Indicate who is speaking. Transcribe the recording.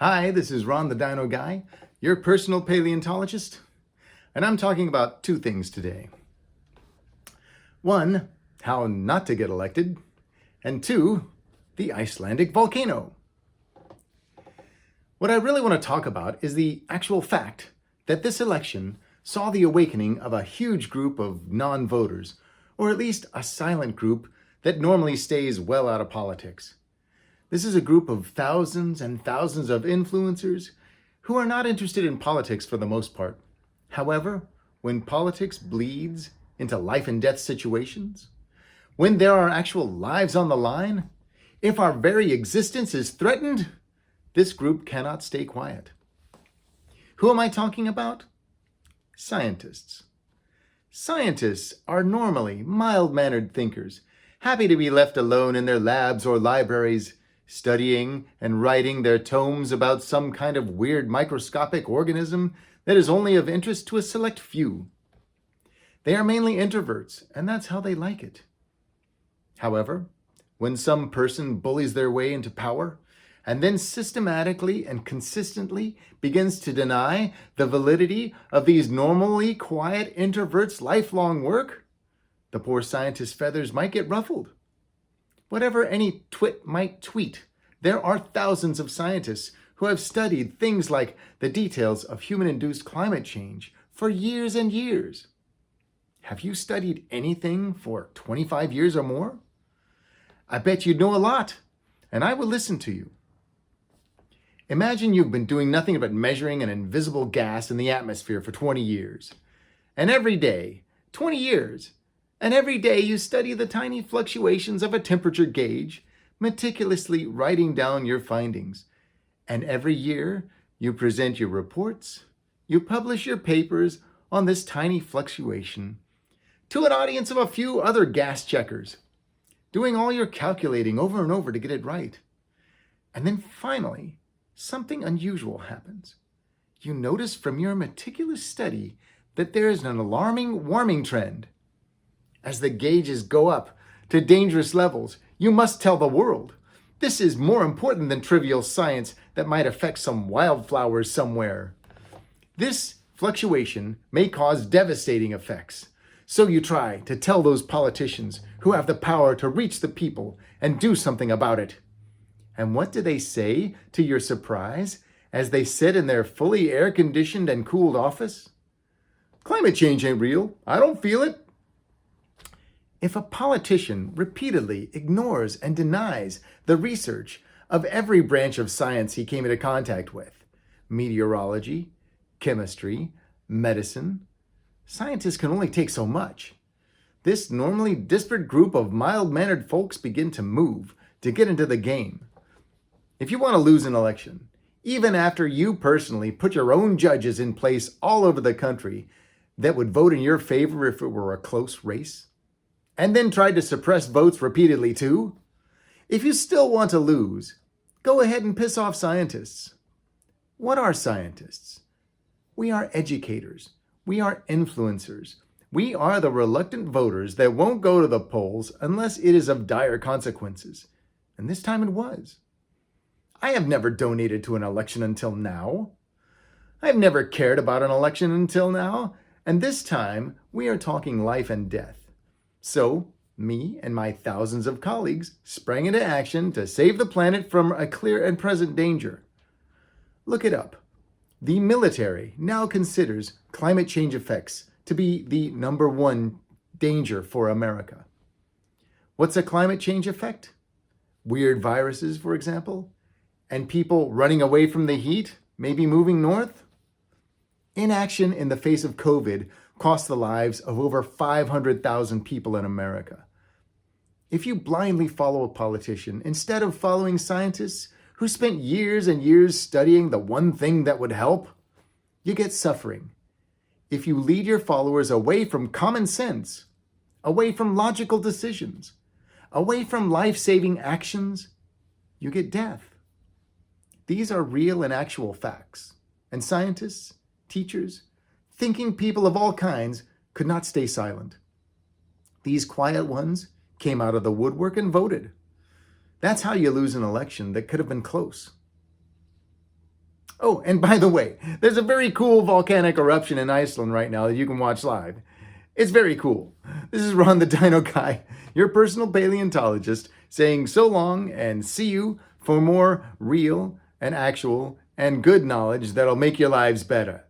Speaker 1: Hi, this is Ron the Dinoguy, your personal paleontologist, and I'm talking about two things today. One, how not to get elected, and two, the Icelandic volcano. What I really want to talk about is the actual fact that this election saw the awakening of a huge group of non-voters, or at least a silent group that normally stays well out of politics. This is a group of thousands and thousands of influencers who are not interested in politics for the most part. However, when politics bleeds into life and death situations, when there are actual lives on the line, if our very existence is threatened, this group cannot stay quiet. Who am I talking about? Scientists. Scientists are normally mild-mannered thinkers, happy to be left alone in their labs or libraries, studying and writing their tomes about some kind of weird microscopic organism that is only of interest to a select few. They are mainly introverts, and that's how they like it. However, when some person bullies their way into power, and then systematically and consistently begins to deny the validity of these normally quiet introverts' lifelong work, the poor scientist's feathers might get ruffled. Whatever any twit might tweet, there are thousands of scientists who have studied things like the details of human-induced climate change for years and years. Have you studied anything for 25 years or more? I bet you'd know a lot, and I will listen to you. Imagine you've been doing nothing but measuring an invisible gas in the atmosphere for 20 years. And every day, 20 years, and every day you study the tiny fluctuations of a temperature gauge, meticulously writing down your findings. And every year you present your reports, you publish your papers on this tiny fluctuation to an audience of a few other gas checkers, doing all your calculating over and over to get it right. And then finally, something unusual happens. You notice from your meticulous study that there is an alarming warming trend. As the gauges go up to dangerous levels, you must tell the world. This is more important than trivial science that might affect some wildflowers somewhere. This fluctuation may cause devastating effects. So you try to tell those politicians who have the power to reach the people and do something about it. And what do they say, to your surprise, as they sit in their fully air-conditioned and cooled office? Climate change ain't real. I don't feel it. If a politician repeatedly ignores and denies the research of every branch of science he came into contact with, meteorology, chemistry, medicine, scientists can only take so much. This normally disparate group of mild-mannered folks begin to move to get into the game. If you want to lose an election, even after you personally put your own judges in place all over the country that would vote in your favor if it were a close race, and then tried to suppress votes repeatedly too, if you still want to lose, go ahead and piss off scientists. What are scientists? We are educators. We are influencers. We are the reluctant voters that won't go to the polls unless it is of dire consequences. And this time it was. I have never donated to an election until now. I have never cared about an election until now. And this time we are talking life and death. So, me and my thousands of colleagues sprang into action to save the planet from a clear and present danger. Look it up. The military now considers climate change effects to be the #1 danger for America. What's a climate change effect? Weird viruses, for example, and people running away from the heat, maybe moving north? Inaction in the face of COVID cost the lives of over 500,000 people in America. If you blindly follow a politician instead of following scientists who spent years and years studying the one thing that would help, you get suffering. If you lead your followers away from common sense, away from logical decisions, away from life-saving actions, you get death. These are real and actual facts, and scientists, teachers, thinking people of all kinds could not stay silent. These quiet ones came out of the woodwork and voted. That's how you lose an election that could have been close. Oh, and by the way, there's a very cool volcanic eruption in Iceland right now that you can watch live. It's very cool. This is Ron the Dinoguy, your personal paleontologist, saying so long and see you for more real and actual and good knowledge that'll make your lives better.